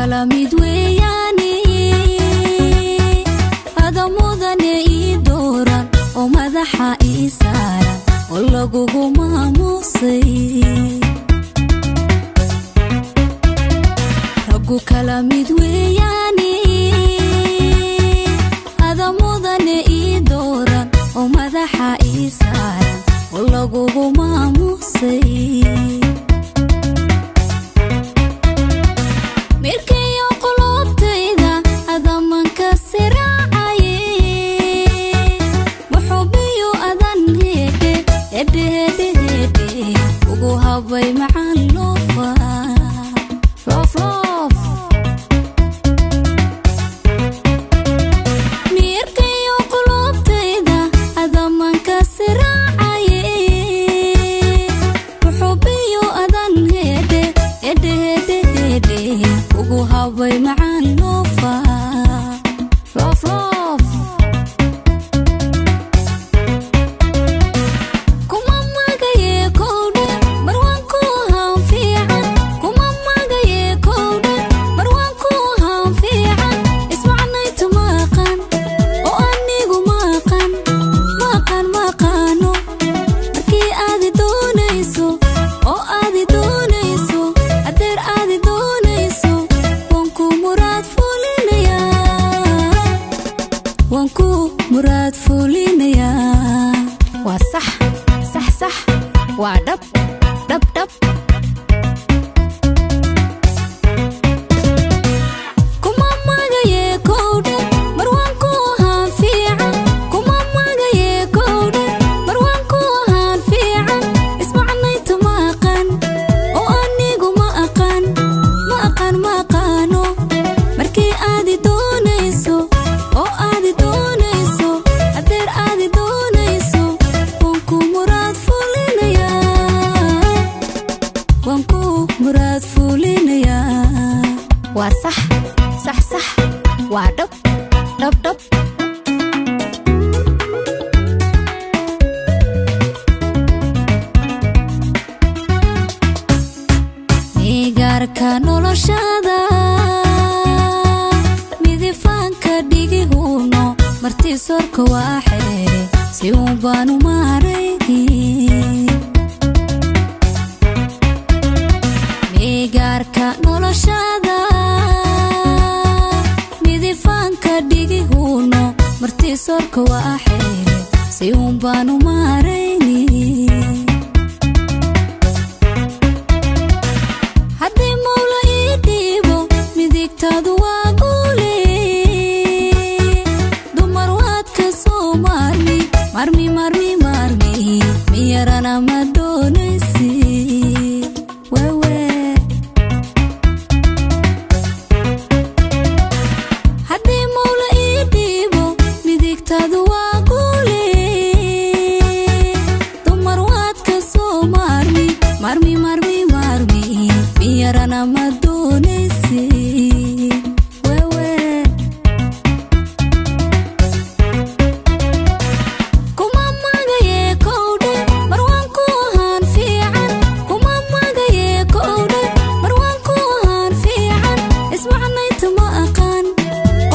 kala mid weeyaane ada mudane ii dooran oo madaxa ii saaran oo lagugu maamusay raggu kala mid weeyaane ada mudane ii dooran oo madaxa ii saaran oo lagugu maamusay way macaan loofa loof loof miirkayo qulubtayda adamanka siraacaye wuxuubiyo adan heedhe hedhe hedhe hedhe ugu habay macaan loofa loof loof murad fulinaya waa sax sax sax waa dhab dhab dhab kuma magaye kowdhe marwaan ku ahaan fiican kuma magaye kowdhe marwaan ku ahaan fiican ismacnayta ma aqaan oo anigu ma aqaan ma aqaan ma aqaano markii aadi doonayso oo aadi doonayso murad fulinaya waa sax sax sax waa dhab dhab dhab migaarka noloshada midifaanka dhigihuno martii sorka waa xeere si uun baanu maarayni migaarka noloshada midifaanka dhigihuno martii sorka waa xeere si uun baanu maarayni haddii mawla ii dhiibo midigtaadu waa guule dumar waad ka soo maarmi marmi marmi marmi miyarana ma doonaysi marmi marmi marmi miyarana ma doonaysi wewe kuma magaye kowdhe marwaan ku ahaan fiican kuma magaye kowdhe marwaan ku ahaan fiican ismacnayta ma aqaan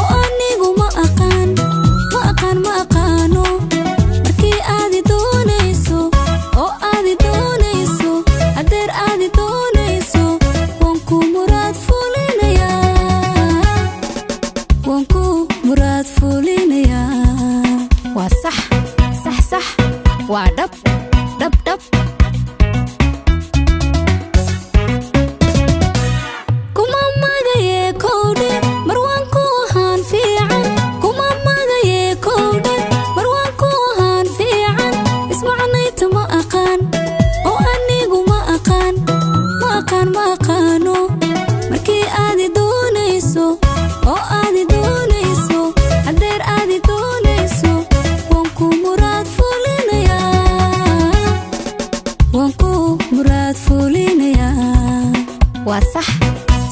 oo anigu ma aqaan ma aqaan ma aqaano markii aadi doonayso oo aadi doonayso adeer aadi doonayso waan ku murad fulinaya waan ku murad fulinaya waa sax sax sax waa dhab dhab dhab kuma magaye kowdhe marwaan ku ahaan fiican kuma magaye kowdhe marwaan ku ahaan fiican ismacnayta ma aqaan oo anigu ma aqaan ma aqaan ma aqaano markii aadi doonayso oo aadi doonayso adeer aadi doonayso waan ku murad fulinaya waan ku murad fulinaya waa sax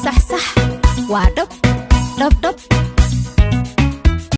sax sax waa dhab dhab dhab